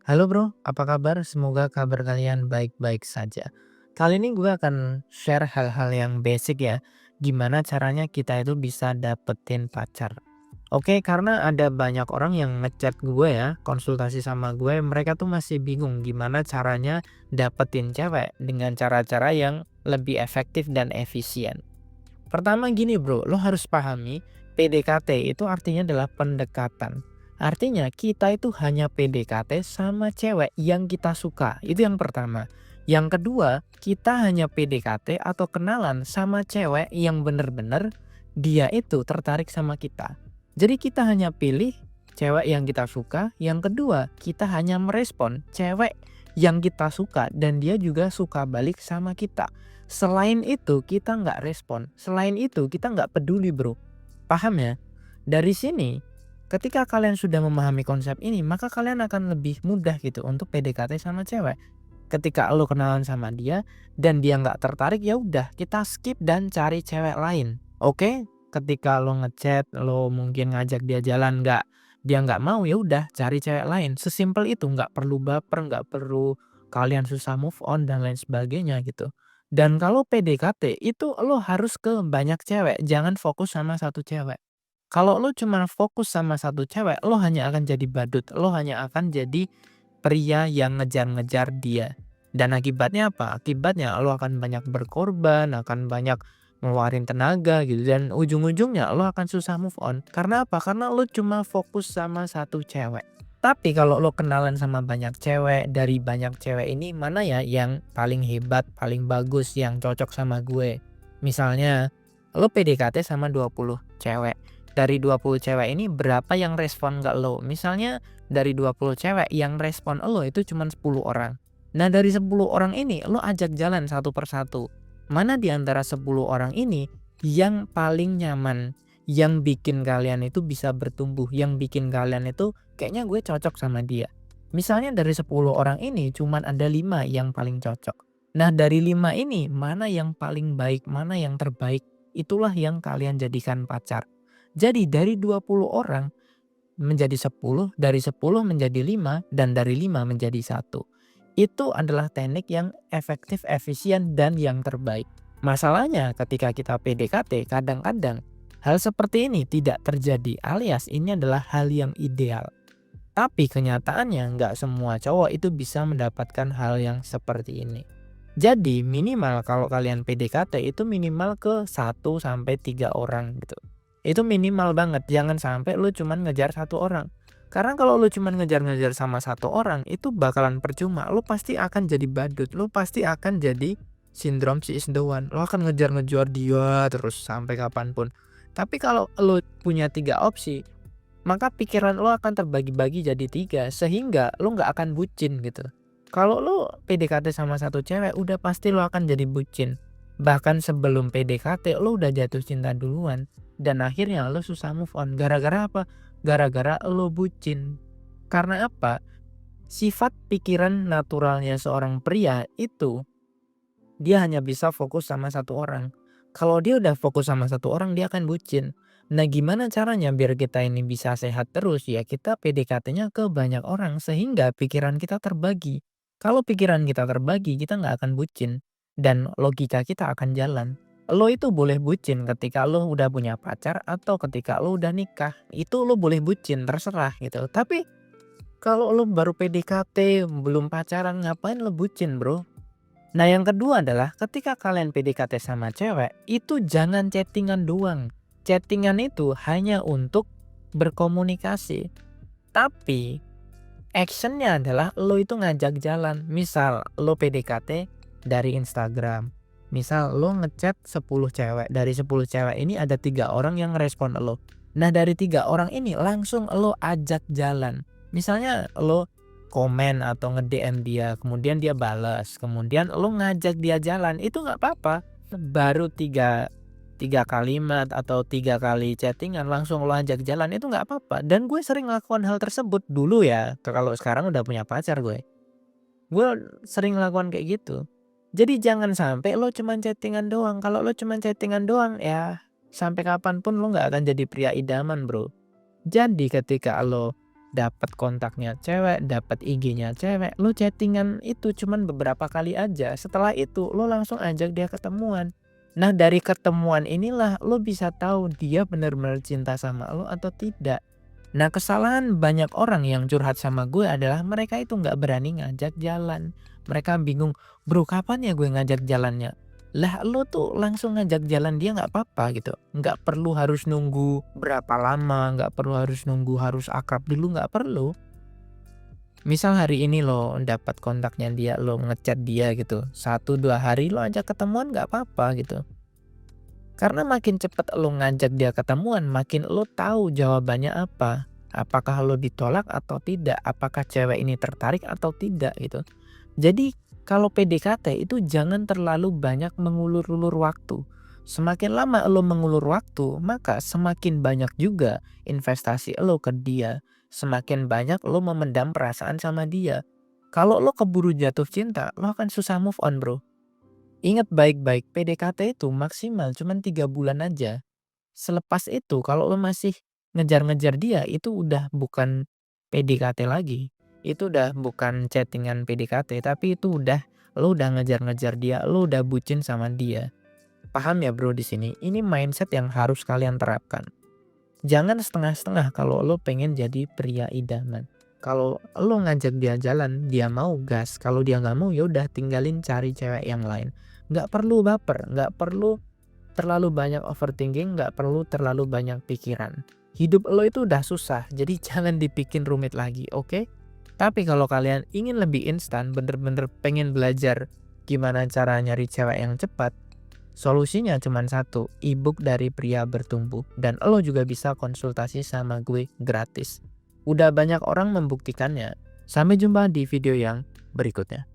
Halo bro, apa kabar? Semoga kabar kalian baik-baik saja. Kali ini gue akan share hal-hal yang basic ya. Gimana caranya kita itu bisa dapetin pacar. Oke, karena ada banyak orang yang ngechat gue ya, konsultasi sama gue, mereka tuh masih bingung gimana caranya dapetin cewek dengan cara-cara yang lebih efektif dan efisien. Pertama gini bro, lo harus pahami PDKT itu artinya adalah pendekatan. Artinya kita itu hanya PDKT sama cewek yang kita suka. Itu yang pertama. Yang kedua, kita hanya PDKT atau kenalan sama cewek yang bener-bener dia itu tertarik sama kita. Jadi kita hanya pilih cewek yang kita suka. Yang kedua, kita hanya merespon cewek yang kita suka dan dia juga suka balik sama kita. Selain itu kita nggak respon, selain itu kita nggak peduli bro. Paham ya? Dari sini, ketika kalian sudah memahami konsep ini, maka kalian akan lebih mudah gitu untuk PDKT sama cewek. Ketika lo kenalan sama dia dan dia nggak tertarik, ya udah kita skip dan cari cewek lain. Oke? Ketika lo ngechat, lo mungkin ngajak dia jalan dia nggak mau, ya udah cari cewek lain. Sesimpel itu, nggak perlu baper, nggak perlu kalian susah move on dan lain sebagainya gitu. Dan kalau PDKT itu lo harus ke banyak cewek, jangan fokus sama satu cewek. Kalau lo cuma fokus sama satu cewek, lo hanya akan jadi badut, lo hanya akan jadi pria yang ngejar-ngejar dia. Dan akibatnya apa? Akibatnya lo akan banyak berkorban, akan banyak ngeluarin tenaga gitu dan ujung-ujungnya lo akan susah move on. Karena apa? Karena lo cuma fokus sama satu cewek. Tapi kalau lo kenalan sama banyak cewek, dari banyak cewek ini mana ya yang paling hebat, paling bagus, yang cocok sama gue? Misalnya, lo PDKT sama 20 cewek. Dari 20 cewek ini berapa yang respon ke lo? Misalnya dari 20 cewek yang respon lo itu cuma 10 orang. Nah dari 10 orang ini lo ajak jalan satu persatu. Mana di antara 10 orang ini yang paling nyaman? Yang bikin kalian itu bisa bertumbuh, yang bikin kalian itu kayaknya gue cocok sama dia. Misalnya dari 10 orang ini cuman ada 5 yang paling cocok. Nah dari 5 ini mana yang paling baik, mana yang terbaik, itulah yang kalian jadikan pacar. Jadi dari 20 orang menjadi 10, dari 10 menjadi 5, dan dari 5 menjadi 1. Itu adalah teknik yang efektif, efisien, dan yang terbaik. Masalahnya ketika kita PDKT, kadang-kadang hal seperti ini tidak terjadi, alias ini adalah hal yang ideal. Tapi kenyataannya nggak semua cowok itu bisa mendapatkan hal yang seperti ini. Jadi minimal kalau kalian PDKT itu minimal ke 1 sampai 3 orang gitu. Itu minimal banget, jangan sampai lu cuman ngejar satu orang. Karena kalau lu cuman ngejar-ngejar sama satu orang itu bakalan percuma. Lu pasti akan jadi badut, lu pasti akan jadi sindrom she is the one. Lu akan ngejar-ngejar dia terus sampai kapanpun. Tapi kalau lu punya 3 opsi, maka pikiran lo akan terbagi-bagi jadi 3 sehingga lo nggak akan bucin gitu. Kalau lo PDKT sama satu cewek udah pasti lo akan jadi bucin. Bahkan sebelum PDKT lo udah jatuh cinta duluan dan akhirnya lo susah move on. Gara-gara apa? Gara-gara lo bucin. Karena apa? Sifat pikiran naturalnya seorang pria itu dia hanya bisa fokus sama satu orang. Kalau dia udah fokus sama satu orang dia akan bucin. Nah gimana caranya biar kita ini bisa sehat terus? Ya kita PDKT-nya ke banyak orang sehingga pikiran kita terbagi. Kalau pikiran kita terbagi kita nggak akan bucin. Dan logika kita akan jalan. Lo itu boleh bucin ketika lo udah punya pacar atau ketika lo udah nikah. Itu lo boleh bucin terserah gitu. Tapi kalau lo baru PDKT belum pacaran ngapain lo bucin bro? Nah yang kedua adalah ketika kalian PDKT sama cewek itu jangan chattingan doang. Chattingan itu hanya untuk berkomunikasi. Tapi actionnya adalah lo itu ngajak jalan. Misal lo PDKT dari Instagram. Misal lo ngechat 10 cewek. Dari 10 cewek ini ada 3 orang yang respon lo. Nah dari 3 orang ini langsung lo ajak jalan. Misalnya lo komen atau nge-DM dia, kemudian dia balas, kemudian lo ngajak dia jalan, itu nggak apa-apa. Baru tiga kalimat atau 3 kali chattingan langsung lo ajak jalan itu nggak apa-apa. Dan gue sering lakukan hal tersebut dulu ya. Kalau sekarang udah punya pacar gue sering lakukan kayak gitu. Jadi jangan sampai lo cuman chattingan doang. Kalau lo cuman chattingan doang ya sampai kapanpun lo nggak akan jadi pria idaman bro. Jadi ketika lo dapat kontaknya cewek, dapat IG-nya cewek, lo chattingan itu cuman beberapa kali aja, setelah itu lo langsung ajak dia ketemuan. Nah, dari ketemuan inilah lo bisa tahu dia benar-benar cinta sama lo atau tidak. Nah, kesalahan banyak orang yang curhat sama gue adalah mereka itu nggak berani ngajak jalan. Mereka bingung, bro kapan ya gue ngajak jalannya? Lah lo tuh langsung ngajak jalan dia nggak apa-apa gitu. Nggak perlu harus nunggu berapa lama, nggak perlu harus nunggu harus akrab dulu, nggak perlu. Misal hari ini lo dapat kontaknya dia, lo ngechat dia gitu. 1-2 hari lo ajak ketemuan nggak apa-apa gitu. Karena makin cepet lo ngajak dia ketemuan, makin lo tahu jawabannya apa. Apakah lo ditolak atau tidak, apakah cewek ini tertarik atau tidak gitu. Jadi kalau PDKT itu jangan terlalu banyak mengulur-ulur waktu. Semakin lama lo mengulur waktu, maka semakin banyak juga investasi lo ke dia. Semakin banyak lo memendam perasaan sama dia. Kalau lo keburu jatuh cinta, lo akan susah move on, bro. Ingat baik-baik, PDKT itu maksimal cuman 3 bulan aja. Selepas itu kalau lo masih ngejar-ngejar dia, itu udah bukan PDKT lagi. Itu udah bukan chatting-an PDKT, tapi itu lo udah ngejar-ngejar dia, lo udah bucin sama dia. Paham ya, bro, di sini? Ini mindset yang harus kalian terapkan. Jangan setengah-setengah kalau lo pengen jadi pria idaman. Kalau lo ngajak dia jalan, dia mau gas. Kalau dia nggak mau, ya udah tinggalin, cari cewek yang lain. Nggak perlu baper, nggak perlu terlalu banyak overthinking, nggak perlu terlalu banyak pikiran. Hidup lo itu udah susah, jadi jangan dibikin rumit lagi, oke? Tapi kalau kalian ingin lebih instan, bener-bener pengen belajar gimana cara nyari cewek yang cepat, solusinya cuma satu, ebook dari Pria Bertumbuh. Dan lo juga bisa konsultasi sama gue gratis. Udah banyak orang membuktikannya. Sampai jumpa di video yang berikutnya.